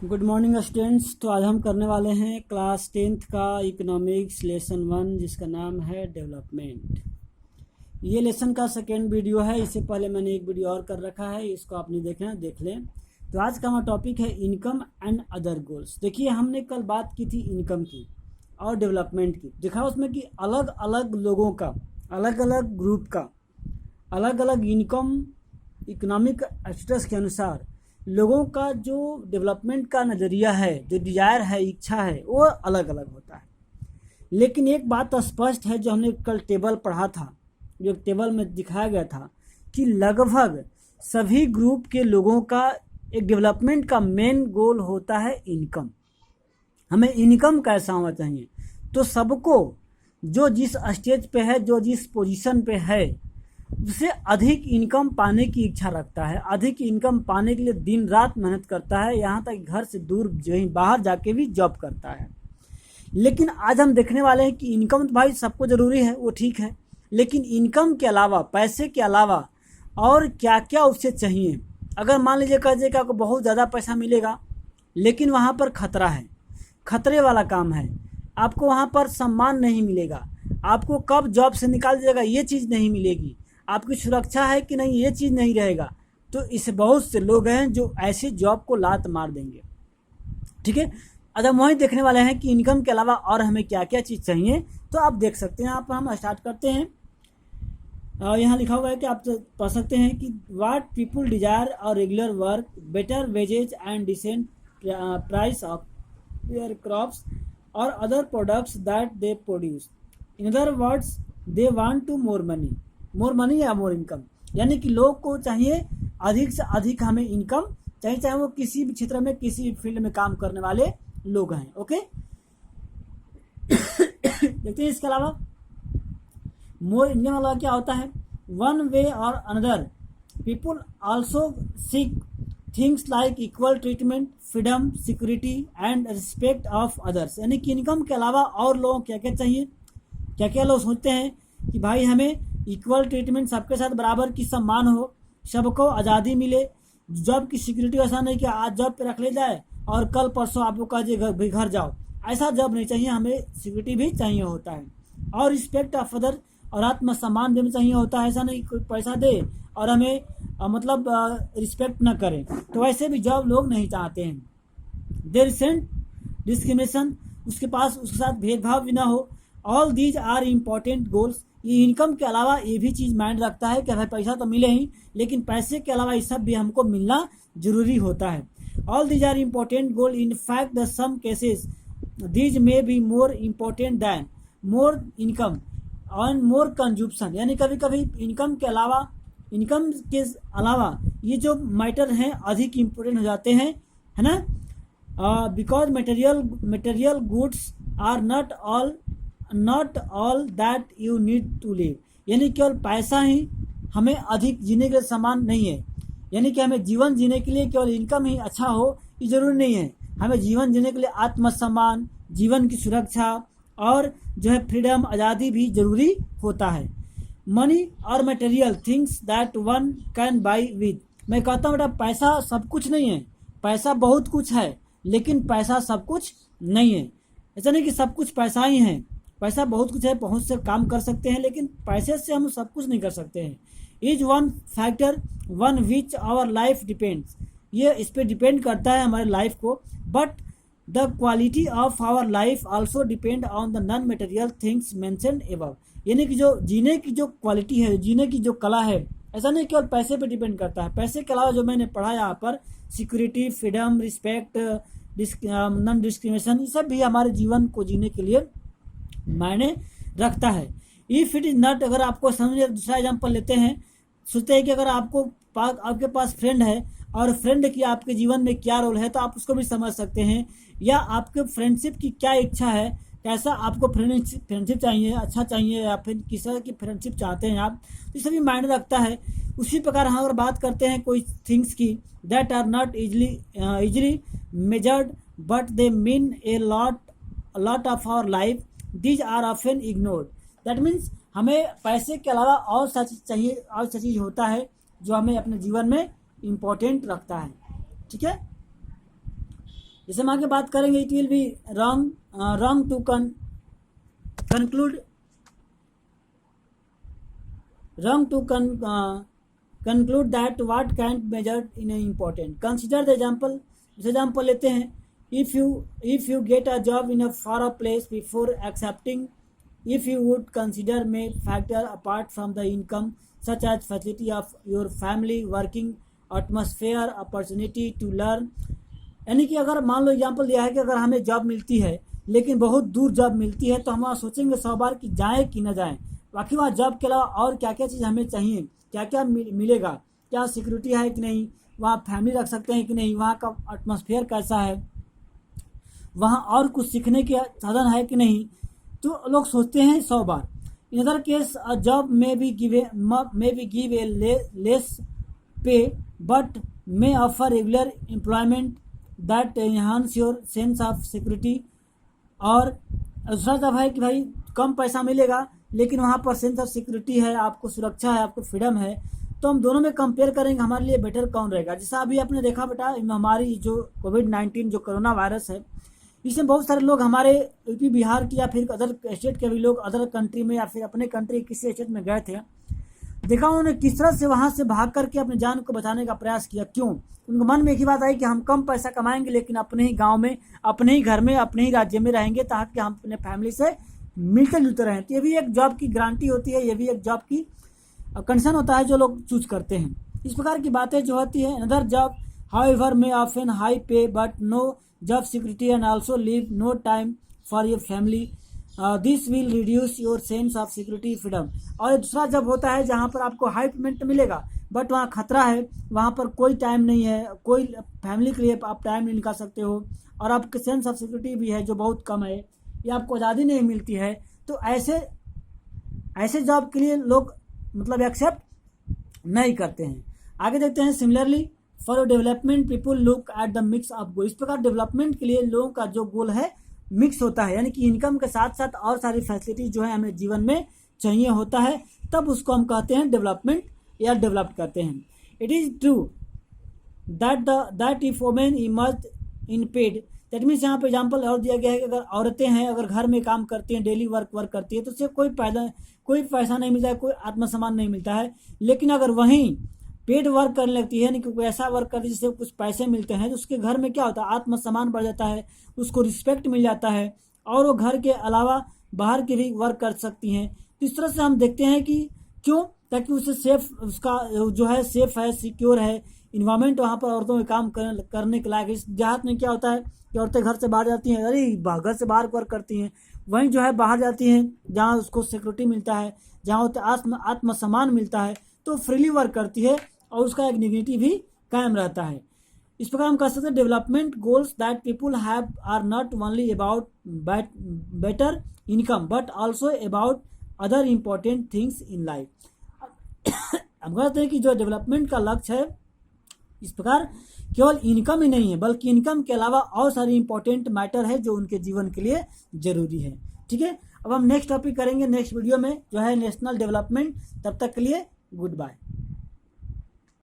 Good morning students. तो आज हम करने वाले हैं क्लास 10th का इकोनॉमिक्स लेसन 1, जिसका नाम है डेवलपमेंट। ये लेसन का सेकेंड वीडियो है। इससे पहले मैंने एक वीडियो और कर रखा है, इसको आपने देखना देख लें। तो आज का हमारा टॉपिक है इनकम एंड अदर गोल्स। देखिए, हमने कल बात की थी इनकम की और डेवलपमेंट की। देखा उसमें कि अलग अलग लोगों का, अलग अलग ग्रुप का, अलग अलग इनकम, इकोनॉमिक स्टेटस के अनुसार लोगों का जो डेवलपमेंट का नज़रिया है, जो डिज़ायर है, इच्छा है, वो अलग अलग होता है। लेकिन एक बात स्पष्ट है, जो हमने कल टेबल पढ़ा था, जो टेबल में दिखाया गया था कि लगभग सभी ग्रुप के लोगों का एक डेवलपमेंट का मेन गोल होता है इनकम। हमें इनकम कैसा होना चाहिए? तो सबको जो जिस स्टेज पे है, जो जिस पोजीशन पे है, उससे अधिक इनकम पाने की इच्छा रखता है, अधिक इनकम पाने के लिए दिन रात मेहनत करता है, यहाँ तक घर से दूर जो बाहर जाके भी जॉब करता है। लेकिन आज हम देखने वाले हैं कि इनकम तो भाई सबको ज़रूरी है, वो ठीक है, लेकिन इनकम के अलावा, पैसे के अलावा और क्या क्या उससे चाहिए। अगर मान लीजिए कह दीजिए कि आपको बहुत ज़्यादा पैसा मिलेगा, लेकिन वहाँ पर खतरा है, खतरे वाला काम है, आपको वहाँ पर सम्मान नहीं मिलेगा, आपको कब जॉब से निकाल दिया जाएगा ये चीज़ नहीं मिलेगी, आपकी सुरक्षा है कि नहीं ये चीज़ नहीं रहेगा। तो इससे बहुत से लोग हैं जो ऐसे जॉब को लात मार देंगे। ठीक है, अगर हम वही देखने वाले हैं कि इनकम के अलावा और हमें क्या क्या चीज़ चाहिए। तो आप देख सकते हैं, यहाँ पर हम स्टार्ट करते हैं। यहाँ लिखा हुआ है कि आप पढ़ सकते हैं कि व्हाट पीपुल डिजायर और regular work, better wages and decent price of their crops और other products that they produce. In other words, they want to more money या मोर इनकम। यानी कि लोग को चाहिए अधिक से अधिक हमें इनकम चाहिए, चाहे वो किसी भी क्षेत्र में, किसी भी फील्ड में काम करने वाले लोग हैं। ओके देखते हैं इसके अलावा मोर इनकम वाला क्या होता है। वन वे और another people also seek things like equal treatment, freedom, security and respect of others. यानी कि इनकम के अलावा और लोगों क्या क्या चाहिए, क्या क्या लोग सोचते हैं कि भाई हमें इक्वल ट्रीटमेंट, सबके साथ बराबर की सम्मान हो, सबको आज़ादी मिले, जॉब की सिक्योरिटी। ऐसा नहीं कि आज जॉब पे रख ले जाए और कल परसों आपको कह दिए घर जाओ, ऐसा जॉब नहीं चाहिए, हमें सिक्योरिटी भी चाहिए होता है। और रिस्पेक्ट ऑफ अदर, और आत्मसम्मान भी चाहिए होता है। ऐसा नहीं कोई पैसा दे और हमें मतलब रिस्पेक्ट न करें, तो ऐसे भी जॉब लोग नहीं चाहते हैं। देयर सेंट डिस्क्रिमिनेशन, उसके पास उसके साथ भेदभाव भी ना हो। All these are important goals. ये इनकम के अलावा ये भी चीज़ माइंड रखता है कि भाई पैसा तो मिले ही, लेकिन पैसे के अलावा ये सब भी हमको मिलना जरूरी होता है। All these are important goal, in fact the some cases these may be more important than more income और मोर कंजूप्शन। यानी कभी कभी इनकम के अलावा ये जो मैटर हैं अधिक इम्पोर्टेंट हो जाते हैं, है ना। Because material goods are not all that you need to live. यानी केवल पैसा ही हमें अधिक जीने के लिए सामान नहीं है। यानी कि हमें जीवन जीने के लिए केवल इनकम ही अच्छा हो ये जरूरी नहीं है। हमें जीवन जीने के लिए आत्मसम्मान, जीवन की सुरक्षा और जो है फ्रीडम, आज़ादी भी जरूरी होता है। मनी और material things that one can buy with. मैं कहता हूँ बेटा, पैसा सब कुछ नहीं है, पैसा बहुत कुछ है, लेकिन पैसा सब कुछ नहीं है। ऐसा नहीं कि सब कुछ पैसा ही है, पैसा बहुत कुछ है, बहुत से काम कर सकते हैं, लेकिन पैसे से हम सब कुछ नहीं कर सकते हैं। Is one factor one which our life depends. ये इस पर डिपेंड करता है हमारे लाइफ को। But the quality of our life also depend on the non material things mentioned above. यानी कि जो जीने की जो क्वालिटी है, जीने की जो कला है, ऐसा नहीं केवल पैसे पे डिपेंड करता है। पैसे के अलावा जो मैंने पढ़ा यहाँ पर, security, freedom, respect, non discrimination, ये सब भी हमारे जीवन को जीने के लिए मायने रखता है। इफ इट इज नॉट, अगर आपको समझ, दूसरा एग्जाम्पल लेते हैं। सोचते हैं कि अगर आपके पास फ्रेंड है और फ्रेंड की आपके जीवन में क्या रोल है, तो आप उसको भी समझ सकते हैं। या आपके फ्रेंडशिप की क्या इच्छा है, कैसा आपको फ्रेंडशिप चाहिए, अच्छा चाहिए, या फिर किस तरह की फ्रेंडशिप चाहते हैं आप, तो ये सभी मायने रखता है। उसी प्रकार हम अगर बात करते हैं कोई थिंग्स की, that are not easily measured but they mean a lot of our life, these are often ignored. That means हमें पैसे के अलावा और सा चीज़ चाहिए, और सा चीज़ होता है जो हमें अपने जीवन में इम्पोर्टेंट रखता है। ठीक है, जैसे हम आगे बात करेंगे, it will be wrong to conclude that what can't measured in an important. Consider the example. जैसे एग्जाम्पल लेते हैं, if you get a job in a far off place, before accepting, if you would consider may factor apart from the income, such as facility of your family, working atmosphere, opportunity to learn. यानी कि अगर मान लो example दिया है कि अगर हमें job मिलती है लेकिन बहुत दूर जॉब मिलती है, तो हम वहाँ सोचेंगे 100 बार कि जाएँ कि न जाएँ। बाकी वहाँ जॉब के अलावा और क्या क्या चीज़ हमें चाहिए, क्या क्या मिलेगा, क्या सिक्योरिटी है कि नहीं, वहाँ फैमिली रख सकते हैं कि नहीं, वहाँ का एटमॉस्फेयर कैसा है, वहाँ और कुछ सीखने के साधन है कि नहीं, तो लोग सोचते हैं 100 बार। In other case a job may be give a less pay but may offer regular employment that enhance your sense of security. और दूसरा जॉब है कि भाई कम पैसा मिलेगा लेकिन वहाँ पर सेंस ऑफ सिक्योरिटी है, आपको सुरक्षा है, आपको फ्रीडम है। तो हम दोनों में कंपेयर करेंगे हमारे लिए बेटर कौन रहेगा। जैसा अभी आपने देखा बेटा, हमारी जो कोविड-19 जो कोरोना वायरस है, इसमें बहुत सारे लोग हमारे यूपी बिहार की या फिर अदर स्टेट के भी लोग अदर कंट्री में या फिर अपने कंट्री किसी स्टेट में गए थे। देखा उन्होंने किस तरह से वहाँ से भाग करके अपनी जान को बचाने का प्रयास किया। क्यों? उनके मन में एक ही बात आई कि हम कम पैसा कमाएंगे लेकिन अपने ही गाँव में, अपने ही घर में, अपने ही राज्य में रहेंगे ताकि हम अपने फैमिली से मिलते जुलते रहें। तो ये भी एक जॉब की गारंटी होती है, ये भी एक जॉब की कंडीशन होता है जो लोग चूज करते हैं। इस प्रकार की बातें जो होती है। Another job however may often high pay but no job security and also leave no time for your family, this will reduce your sense of security freedom. और दूसरा जॉब होता है जहाँ पर आपको हाई पेमेंट मिलेगा बट वहाँ खतरा है, वहाँ पर कोई टाइम नहीं है, कोई फैमिली के लिए आप टाइम नहीं निकाल सकते हो, और आपके सेंस ऑफ सिक्योरिटी भी है जो बहुत कम है, या आपको आज़ादी नहीं मिलती है। तो ऐसे जॉब के लिए लोग मतलब एक्सेप्ट नहीं करते हैं। आगे देखते हैं, similarly for development people look at the mix of goal. इस प्रकार डेवलपमेंट के लिए लोगों का जो गोल है मिक्स होता है, यानी कि इनकम के साथ साथ और सारी फैसिलिटी जो है हमें जीवन में चाहिए होता है, तब उसको हम कहते हैं डेवलपमेंट या डेवलप्ड करते हैं। It is true that if women emerge in paid, that means यहाँ पर एग्जाम्पल और दिया गया है कि अगर औरतें हैं, अगर घर में काम करती हैं, डेली वर्क करती है, तो उससे कोई पैसा नहीं मिलता है, कोई आत्मसम्मान नहीं मिलता है। लेकिन अगर वहीं पेड वर्क करने लगती है, यानी कि कोई ऐसा वर्क करती है जिससे कुछ पैसे मिलते हैं, तो उसके घर में क्या होता है, आत्मसम्मान बढ़ जाता है, उसको रिस्पेक्ट मिल जाता है, और वो घर के अलावा बाहर के भी वर्क कर सकती हैं। तो इस तरह से हम देखते हैं कि क्यों, ताकि उसे सेफ, उसका जो है सेफ है, सिक्योर है इन्वायरमेंट, वहाँ पर औरतों के काम करने के लायक। इस देहात में क्या होता है कि औरतें घर से बाहर जाती हैं, अरे घर से बाहर वर्क करती हैं, वहीं जो है बाहर जाती हैं जहाँ उसको सिक्योरिटी मिलता है, जहाँ आत्मसम्मान मिलता है, तो फ्रीली वर्क करती है और उसका एक डिग्निटी भी कायम रहता है। इस प्रकार हम कह सकते हैं development goals that people have are not only about better income but also about other important things in life. हम कहते हैं कि जो डेवलपमेंट का लक्ष्य है, इस प्रकार केवल इनकम ही नहीं है बल्कि इनकम के अलावा और सारी इंपॉर्टेंट मैटर है जो उनके जीवन के लिए जरूरी है। ठीक है, अब हम नेक्स्ट टॉपिक करेंगे नेक्स्ट वीडियो में, जो है नेशनल डेवलपमेंट। तब तक के लिए गुड बाय।